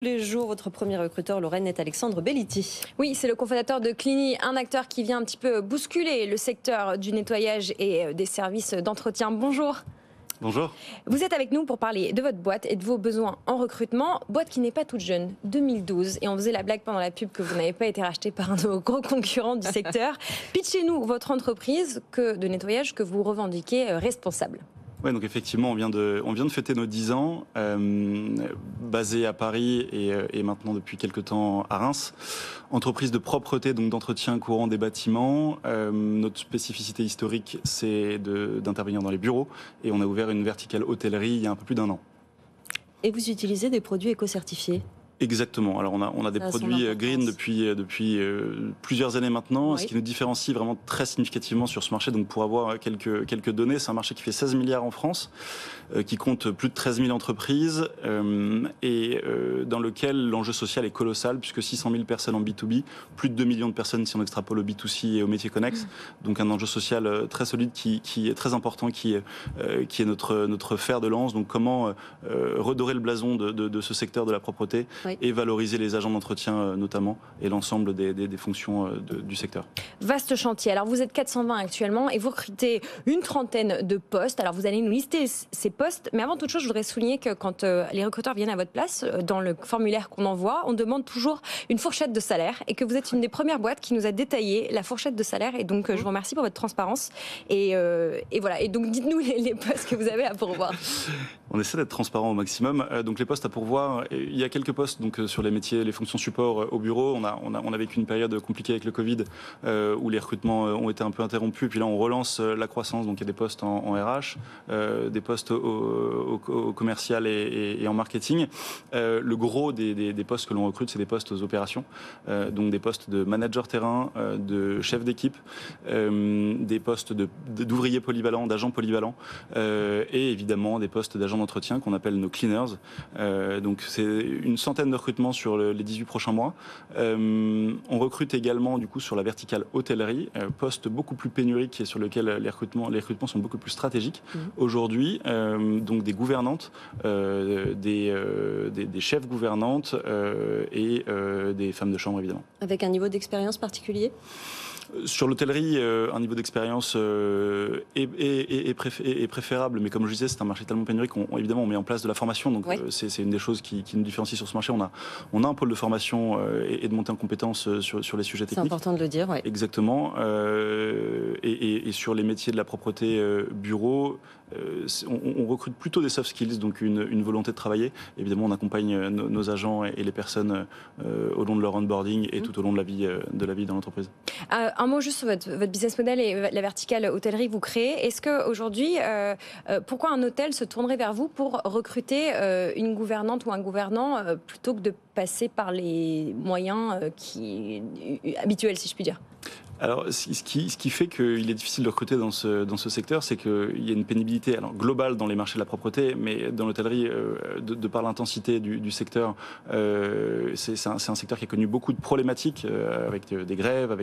Les jours, votre premier recruteur, Lorraine, est Alexandre Belliti. Oui, c'est le cofondateur de Clini, un acteur qui vient un petit peu bousculer le secteur du nettoyage et des services d'entretien. Bonjour. Bonjour. Vous êtes avec nous pour parler de votre boîte et de vos besoins en recrutement. Boîte qui n'est pas toute jeune, 2012. Et on faisait la blague pendant la pub que vous n'avez pas été racheté par un de nos gros concurrents du secteur. Pitchez-nous votre entreprise de nettoyage que vous revendiquez responsable. Ouais, donc effectivement, on vient de fêter nos 10 ans, basé à Paris et maintenant depuis quelques temps à Reims. Entreprise de propreté, donc d'entretien courant des bâtiments. Notre spécificité historique, c'est d'intervenir dans les bureaux. Et on a ouvert une verticale hôtellerie il y a un peu plus d'1 an. Et vous utilisez des produits éco-certifiés ? Exactement. Alors on a des produits green depuis plusieurs années maintenant, oui. Ce qui nous différencie vraiment très significativement sur ce marché. Donc pour avoir quelques données, c'est un marché qui fait 16 milliards en France, qui compte plus de 13 000 entreprises et dans lequel l'enjeu social est colossal puisque 600 000 personnes en B2B, plus de 2 millions de personnes si on extrapole au B2C et au métier connexe. Donc un enjeu social très solide qui est très important, qui est notre fer de lance. Donc comment redorer le blason de ce secteur de la propreté. Oui. Et valoriser les agents d'entretien notamment et l'ensemble des fonctions du secteur. Vaste chantier. Alors vous êtes 420 actuellement et vous recrutez une trentaine de postes. Alors vous allez nous lister ces postes, mais avant toute chose, je voudrais souligner que quand les recruteurs viennent à votre place, dans le formulaire qu'on envoie, on demande toujours une fourchette de salaire et que vous êtes une des premières boîtes qui nous a détaillé la fourchette de salaire et donc je vous remercie pour votre transparence et voilà. Et donc dites-nous les postes que vous avez à pourvoir. On essaie d'être transparent au maximum. Donc les postes à pourvoir, il y a quelques postes donc sur les métiers, les fonctions support au bureau. On a vécu une période compliquée avec le Covid où les recrutements ont été un peu interrompus. Et puis là, on relance la croissance. Donc il y a des postes en RH, des postes au commercial et en marketing. Le gros des postes que l'on recrute, c'est des postes aux opérations. Donc des postes de manager terrain, de chef d'équipe, des postes d'ouvriers polyvalents, d'agents polyvalents et évidemment des postes d'agents d'entretien qu'on appelle nos cleaners. Donc c'est une centaine de recrutements sur les 18 prochains mois. On recrute également du coup sur la verticale hôtellerie, poste beaucoup plus pénurique et sur lequel les recrutements sont beaucoup plus stratégiques. Aujourd'hui, donc des gouvernantes, des chefs gouvernantes et des femmes de chambre évidemment. Avec un niveau d'expérience particulier ? Sur l'hôtellerie, un niveau d'expérience est préférable, mais comme je disais, c'est un marché tellement pénurique évidemment on met en place de la formation, donc oui. C'est une des choses qui nous différencie sur ce marché. On a un pôle de formation et de montée en compétences sur les sujets techniques. C'est important de le dire, oui. Exactement. Et sur les métiers de la propreté bureau, on recrute plutôt des soft skills, donc une volonté de travailler. Évidemment, on accompagne nos agents et les personnes au long de leur onboarding et tout au long de la vie dans l'entreprise. Un mot juste sur votre business model et la verticale hôtellerie que vous créez. Est-ce qu'aujourd'hui, pourquoi un hôtel se tournerait vers vous pour recruter une gouvernante ou un gouvernant plutôt que de passer par les moyens habituels, si je puis dire ? Alors, ce qui fait qu'il est difficile de recruter dans ce secteur, c'est qu'il y a une pénibilité globale dans les marchés de la propreté, mais dans l'hôtellerie, de par l'intensité du secteur, c'est un secteur qui a connu beaucoup de problématiques avec des grèves,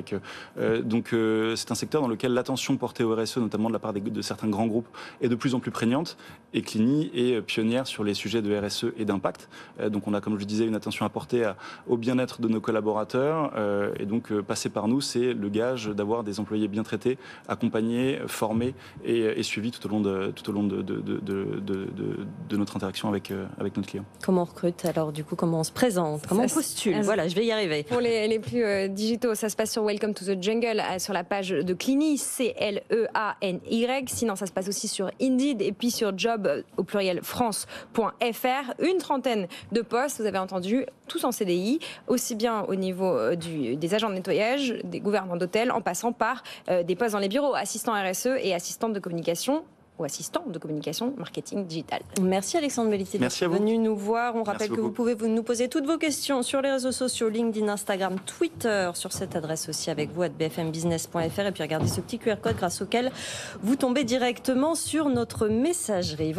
donc c'est un secteur dans lequel l'attention portée au RSE, notamment de la part de certains grands groupes, est de plus en plus prégnante. Et Clini est pionnière sur les sujets de RSE et d'impact. Donc on a, comme je disais, une attention à porter au bien-être de nos collaborateurs. Et donc passer par nous, c'est le gage d'avoir des employés bien traités, accompagnés, formés et suivis tout au long de notre interaction avec notre client. Comment on recrute alors du coup, comment on se présente, comment on postule? Voilà, je vais y arriver. Pour les plus digitaux, ça se passe sur Welcome to the Jungle, sur la page de Clini, CLEANY. Sinon, ça se passe aussi sur Indeed et puis sur job au pluriel France.fr. Une trentaine de postes, vous avez entendu, tous en CDI, aussi bien au niveau des agents de nettoyage, des gouvernants d'hôtel, en passant par des postes dans les bureaux, assistants RSE et assistantes de communication ou assistants de communication marketing digital. Merci Alexandre Belliti d'être venu nous voir. On rappelle que vous pouvez nous poser toutes vos questions sur les réseaux sociaux, LinkedIn, Instagram, Twitter, sur cette adresse aussi avec vous, @bfmbusiness.fr, et puis regardez ce petit QR code grâce auquel vous tombez directement sur notre messagerie.